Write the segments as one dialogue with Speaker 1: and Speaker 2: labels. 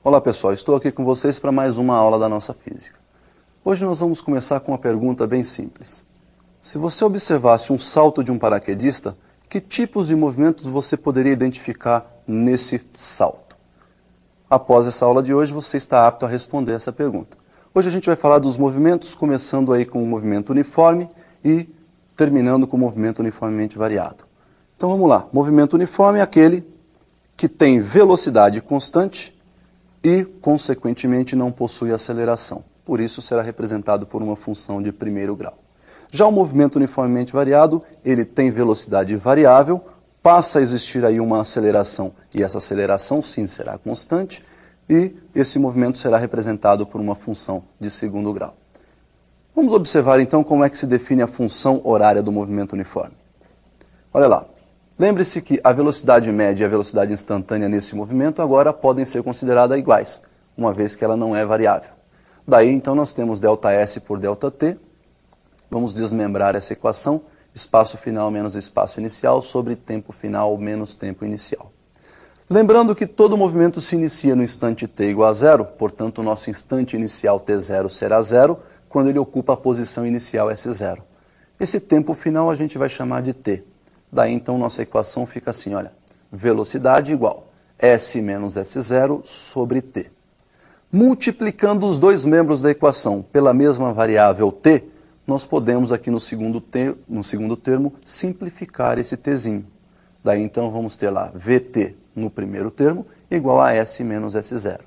Speaker 1: Olá pessoal, estou aqui com vocês para mais uma aula da nossa física. Hoje nós vamos começar com uma pergunta bem simples. Se você observasse um salto de um paraquedista, que tipos de movimentos você poderia identificar nesse salto? Após essa aula de hoje, você está apto a responder essa pergunta. Hoje a gente vai falar dos movimentos, começando aí com o movimento uniforme e terminando com o movimento uniformemente variado. Então vamos lá, movimento uniforme é aquele que tem velocidade constante e, consequentemente, não possui aceleração. Por isso, será representado por uma função de primeiro grau. Já o movimento uniformemente variado, ele tem velocidade variável, passa a existir aí uma aceleração, e essa aceleração, sim, será constante, e esse movimento será representado por uma função de segundo grau. Vamos observar, então, como é que se define a função horária do movimento uniforme. Olha lá. Lembre-se que a velocidade média e a velocidade instantânea nesse movimento agora podem ser consideradas iguais, uma vez que ela não é variável. Daí, então, nós temos ΔS por ΔT. Vamos desmembrar essa equação, espaço final menos espaço inicial sobre tempo final menos tempo inicial. Lembrando que todo movimento se inicia no instante t igual a zero, portanto, o nosso instante inicial t0 será zero, quando ele ocupa a posição inicial S0. Esse tempo final a gente vai chamar de t. Daí, então, nossa equação fica assim, olha, velocidade igual S menos S0 sobre t. Multiplicando os dois membros da equação pela mesma variável t, nós podemos aqui no segundo termo simplificar esse tzinho. Daí, então, vamos ter lá Vt no primeiro termo igual a S menos S0.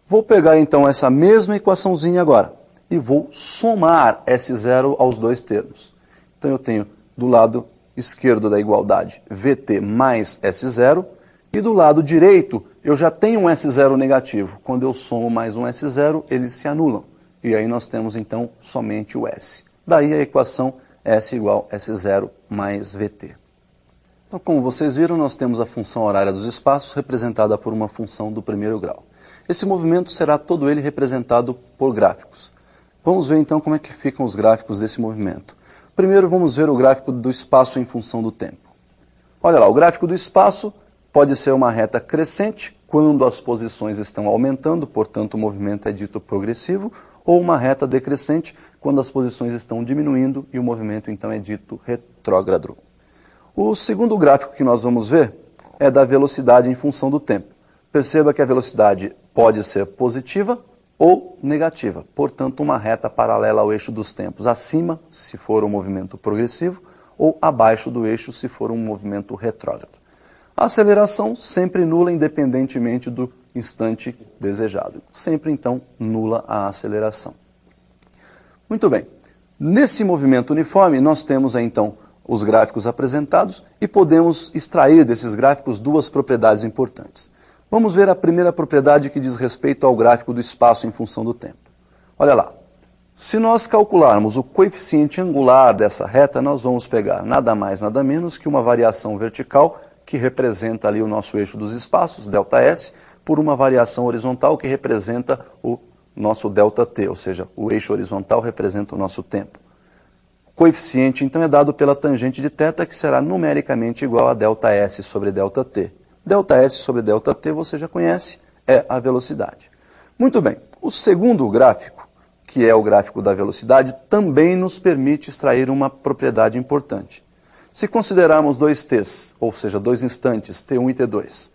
Speaker 1: Vou pegar, então, essa mesma equaçãozinha agora e vou somar S0 aos dois termos. Então, eu tenho do lado esquerdo da igualdade Vt mais S0, e do lado direito eu já tenho um S0 negativo. Quando eu somo mais um S0, eles se anulam. E aí nós temos então somente o S. Daí a equação S igual S0 mais Vt. Então, como vocês viram, nós temos a função horária dos espaços representada por uma função do primeiro grau. Esse movimento será todo ele representado por gráficos. Vamos ver então como é que ficam os gráficos desse movimento. Primeiro vamos ver o gráfico do espaço em função do tempo. Olha lá, o gráfico do espaço pode ser uma reta crescente, quando as posições estão aumentando, portanto o movimento é dito progressivo, ou uma reta decrescente, quando as posições estão diminuindo e o movimento então é dito retrógrado. O segundo gráfico que nós vamos ver é da velocidade em função do tempo. Perceba que a velocidade pode ser positiva ou negativa, portanto uma reta paralela ao eixo dos tempos, acima se for um movimento progressivo ou abaixo do eixo se for um movimento retrógrado. A aceleração sempre nula independentemente do instante desejado, sempre então nula a aceleração. Muito bem, nesse movimento uniforme nós temos então os gráficos apresentados e podemos extrair desses gráficos duas propriedades importantes. Vamos ver a primeira propriedade que diz respeito ao gráfico do espaço em função do tempo. Olha lá, se nós calcularmos o coeficiente angular dessa reta, nós vamos pegar nada mais, nada menos que uma variação vertical que representa ali o nosso eixo dos espaços, ΔS, por uma variação horizontal que representa o nosso ΔT, ou seja, o eixo horizontal representa o nosso tempo. O coeficiente, então, é dado pela tangente de θ, que será numericamente igual a ΔS sobre ΔT. ΔS sobre ΔT, você já conhece, é a velocidade. Muito bem, o segundo gráfico, que é o gráfico da velocidade, também nos permite extrair uma propriedade importante. Se considerarmos dois t's, ou seja, dois instantes, t1 e t2,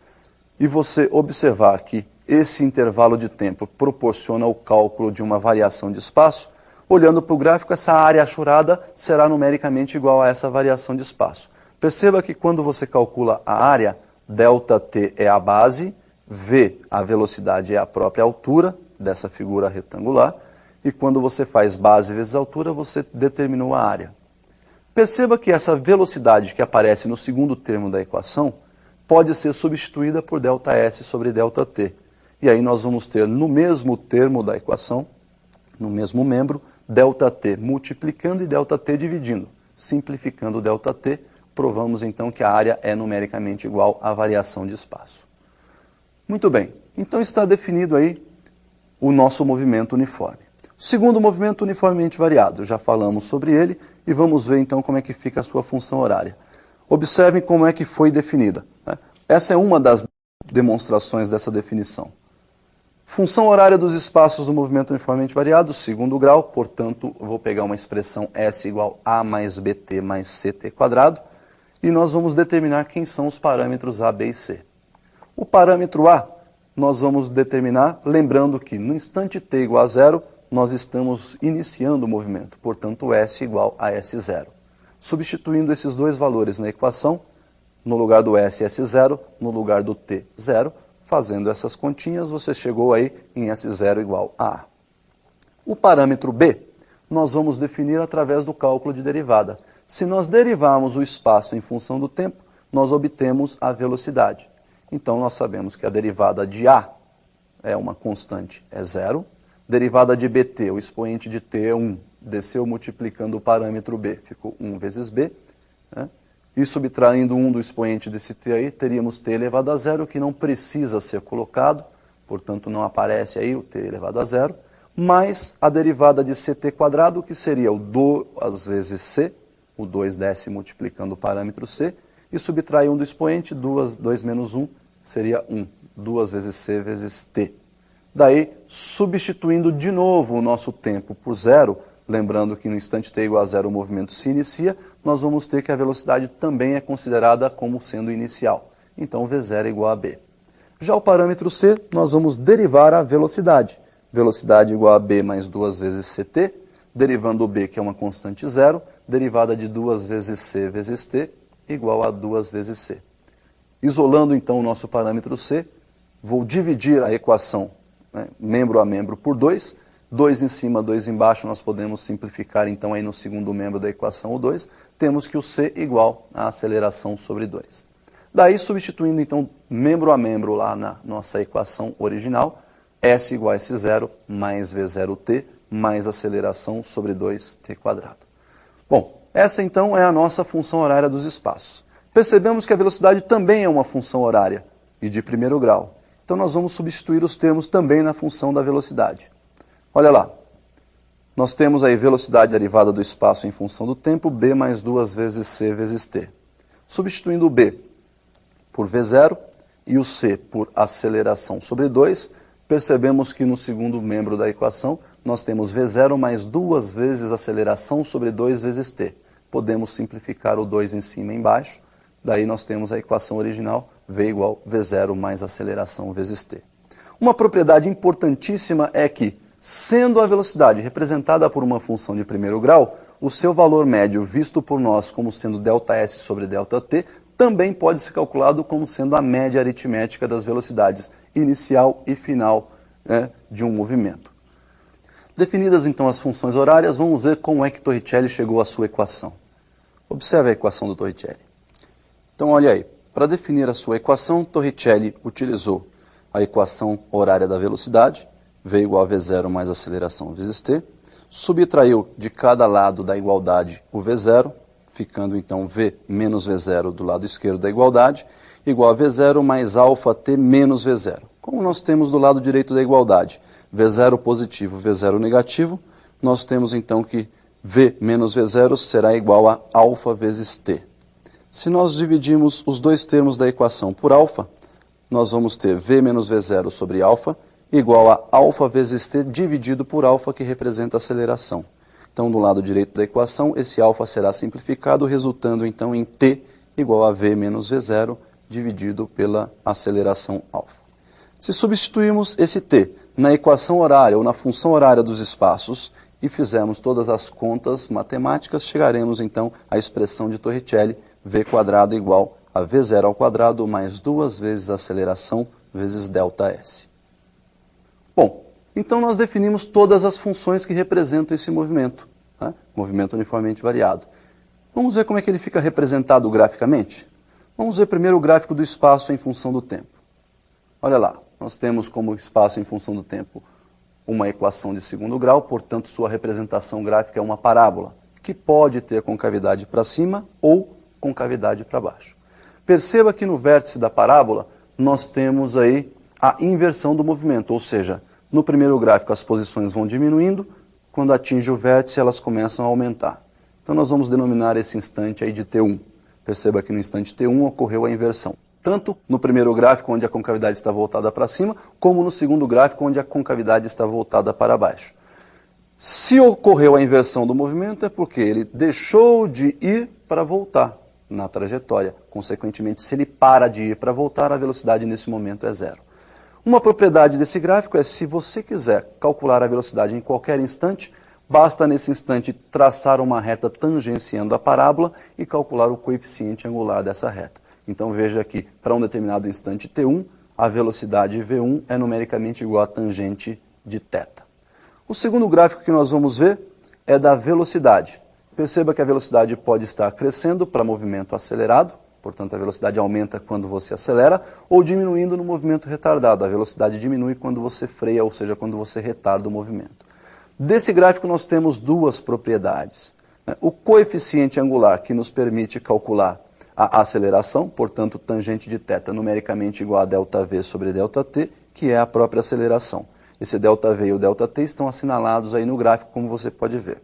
Speaker 1: e você observar que esse intervalo de tempo proporciona o cálculo de uma variação de espaço, olhando para o gráfico, essa área achurada será numericamente igual a essa variação de espaço. Perceba que quando você calcula a área, ΔT é a base, V, a velocidade, é a própria altura dessa figura retangular, e quando você faz base vezes altura, você determinou a área. Perceba que essa velocidade que aparece no segundo termo da equação pode ser substituída por ΔS sobre ΔT. E aí nós vamos ter no mesmo termo da equação, no mesmo membro, ΔT multiplicando e ΔT dividindo. Simplificando ΔT, provamos então que a área é numericamente igual à variação de espaço. Muito bem, então está definido aí o nosso movimento uniforme. O segundo movimento uniformemente variado, já falamos sobre ele e vamos ver então como é que fica a sua função horária. Observem como é que foi definida. Essa é uma das demonstrações dessa definição. Função horária dos espaços do movimento uniformemente variado, segundo grau, portanto, eu vou pegar uma expressão S igual a mais bt mais ct quadrado, e nós vamos determinar quem são os parâmetros A, B e C. O parâmetro A, nós vamos determinar, lembrando que no instante t igual a zero, nós estamos iniciando o movimento, portanto, S igual a S0. Substituindo esses dois valores na equação, no lugar do S, S0, no lugar do T, 0, fazendo essas continhas, você chegou aí em S0 igual a A. O parâmetro B, nós vamos definir através do cálculo de derivada. Se nós derivarmos o espaço em função do tempo, nós obtemos a velocidade. Então, nós sabemos que a derivada de A é uma constante, é 0. Derivada de bt, o expoente de t é 1. Desceu multiplicando o parâmetro B, ficou 1 vezes B, né? E subtraindo 1 do expoente desse t aí, teríamos t elevado a zero, que não precisa ser colocado, portanto não aparece aí o t elevado a zero, mais a derivada de ct quadrado, que seria o 2 vezes c, o 2 desce multiplicando o parâmetro c, e subtrai 1 do expoente, 2 menos 1 seria 1, 2 vezes c vezes t. Daí, substituindo de novo o nosso tempo por zero, lembrando que no instante t igual a zero o movimento se inicia, nós vamos ter que a velocidade também é considerada como sendo inicial. Então, V0 é igual a B. Já o parâmetro C, nós vamos derivar a velocidade. Velocidade igual a B mais 2 vezes CT, derivando o B, que é uma constante zero, derivada de 2 vezes C vezes T, igual a 2 vezes C. Isolando, então, o nosso parâmetro C, vou dividir a equação, né, membro a membro por 2, 2 em cima, 2 embaixo, nós podemos simplificar então aí no segundo membro da equação o 2, temos que o C igual a aceleração sobre 2. Daí, substituindo então membro a membro lá na nossa equação original, S igual a S0 mais V0t mais aceleração sobre 2t quadrado. Bom, essa então é a nossa função horária dos espaços. Percebemos que a velocidade também é uma função horária e de primeiro grau. Então nós vamos substituir os termos também na função da velocidade. Olha lá, nós temos aí velocidade derivada do espaço em função do tempo, B mais 2 vezes C vezes T. Substituindo o B por V0 e o C por aceleração sobre 2, percebemos que no segundo membro da equação nós temos V0 mais 2 vezes aceleração sobre 2 vezes T. Podemos simplificar o 2 em cima e embaixo, daí nós temos a equação original, V igual V0 mais aceleração vezes T. Uma propriedade importantíssima é que, sendo a velocidade representada por uma função de primeiro grau, o seu valor médio, visto por nós como sendo ΔS sobre ΔT, também pode ser calculado como sendo a média aritmética das velocidades inicial e final, né, de um movimento. Definidas então as funções horárias, vamos ver como é que Torricelli chegou à sua equação. Observe a equação do Torricelli. Então, olha aí, para definir a sua equação, Torricelli utilizou a equação horária da velocidade, V igual a V0 mais aceleração vezes T, subtraiu de cada lado da igualdade o V0, ficando então V menos V0 do lado esquerdo da igualdade, igual a V0 mais alfa T menos V0. Como nós temos do lado direito da igualdade V0 positivo, V0 negativo, nós temos então que V menos V0 será igual a alfa vezes T. Se nós dividirmos os dois termos da equação por alfa, nós vamos ter V menos V0 sobre alfa, igual a alfa vezes t dividido por alfa, que representa a aceleração. Então, do lado direito da equação, esse alfa será simplificado, resultando então em t igual a v menos v0 dividido pela aceleração alfa. Se substituirmos esse t na equação horária ou na função horária dos espaços e fizermos todas as contas matemáticas, chegaremos então à expressão de Torricelli, v quadrado igual a v0 ao quadrado mais 2 vezes a aceleração vezes ΔS. Bom, então nós definimos todas as funções que representam esse movimento, né? Movimento uniformemente variado. Vamos ver como é que ele fica representado graficamente? Vamos ver primeiro o gráfico do espaço em função do tempo. Olha lá, nós temos como espaço em função do tempo uma equação de segundo grau, portanto sua representação gráfica é uma parábola, que pode ter concavidade para cima ou concavidade para baixo. Perceba que no vértice da parábola nós temos aí a inversão do movimento, ou seja, no primeiro gráfico as posições vão diminuindo, quando atinge o vértice elas começam a aumentar. Então nós vamos denominar esse instante aí de T1. Perceba que no instante T1 ocorreu a inversão. tanto no primeiro gráfico, onde a concavidade está voltada para cima, como no segundo gráfico, onde a concavidade está voltada para baixo. Se ocorreu a inversão do movimento, é porque ele deixou de ir para voltar na trajetória. Consequentemente, se ele para de ir para voltar, a velocidade nesse momento é zero. Uma propriedade desse gráfico é, se você quiser calcular a velocidade em qualquer instante, basta nesse instante traçar uma reta tangenciando a parábola e calcular o coeficiente angular dessa reta. Então veja que para um determinado instante t1, a velocidade v1 é numericamente igual à tangente de θ. O segundo gráfico que nós vamos ver é da velocidade. Perceba que a velocidade pode estar crescendo para movimento acelerado, portanto a velocidade aumenta quando você acelera, ou diminuindo no movimento retardado. A velocidade diminui quando você freia, ou seja, quando você retarda o movimento. Desse gráfico nós temos duas propriedades. O coeficiente angular, que nos permite calcular a aceleração, portanto tangente de θ numericamente igual a ΔV sobre ΔT, que é a própria aceleração. Esse ΔV e o ΔT estão assinalados aí no gráfico, como você pode ver.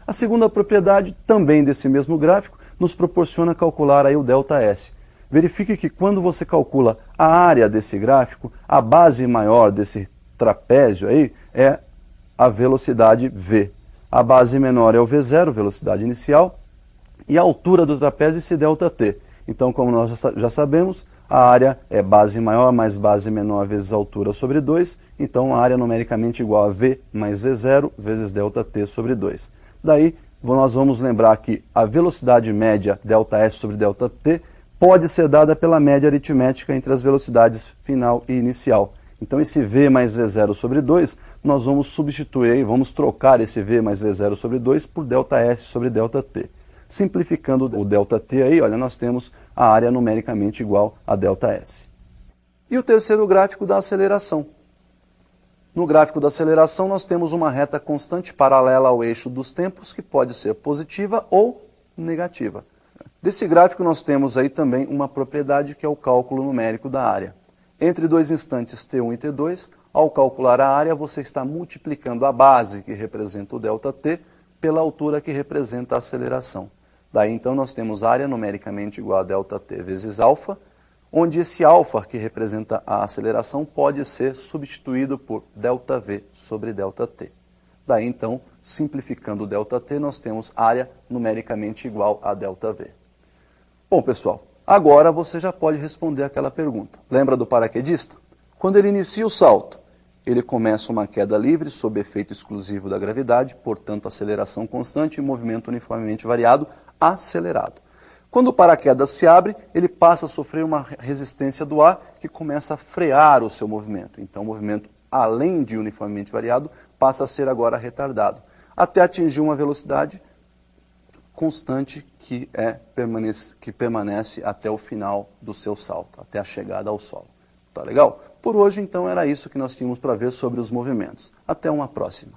Speaker 1: A segunda propriedade, também desse mesmo gráfico, nos proporciona calcular aí o ΔS. Verifique que quando você calcula a área desse gráfico, a base maior desse trapézio aí é a velocidade V. A base menor é o V0, velocidade inicial, e a altura do trapézio é esse ΔT. Então, como nós já sabemos, a área é base maior mais base menor vezes altura sobre 2, então a área numericamente igual a V mais V0 vezes ΔT sobre 2. Daí, nós vamos lembrar que a velocidade média ΔS sobre ΔT pode ser dada pela média aritmética entre as velocidades final e inicial. Então esse V mais V0 sobre 2, nós vamos substituir, vamos trocar esse V mais V0 sobre 2 por ΔS sobre ΔT. Simplificando o ΔT aí, olha, nós temos a área numericamente igual a ΔS. E o terceiro gráfico da aceleração. No gráfico da aceleração nós temos uma reta constante paralela ao eixo dos tempos, que pode ser positiva ou negativa. Desse gráfico nós temos aí também uma propriedade que é o cálculo numérico da área. Entre dois instantes t1 e t2, ao calcular a área, você está multiplicando a base, que representa o ΔT, pela altura que representa a aceleração. Daí então nós temos área numericamente igual a ΔT vezes alfa, onde esse alfa, que representa a aceleração, pode ser substituído por ΔV sobre ΔT. Daí então, simplificando o ΔT, nós temos área numericamente igual a ΔV. Bom, pessoal, agora você já pode responder aquela pergunta. Lembra do paraquedista? Quando ele inicia o salto, ele começa uma queda livre sob efeito exclusivo da gravidade, portanto aceleração constante e movimento uniformemente variado, acelerado. Quando o paraquedas se abre, ele passa a sofrer uma resistência do ar que começa a frear o seu movimento. Então o movimento, além de uniformemente variado, passa a ser agora retardado, até atingir uma velocidade constante que permanece até o final do seu salto, até a chegada ao solo. Tá legal? Por hoje, então, era isso que nós tínhamos para ver sobre os movimentos. Até uma próxima.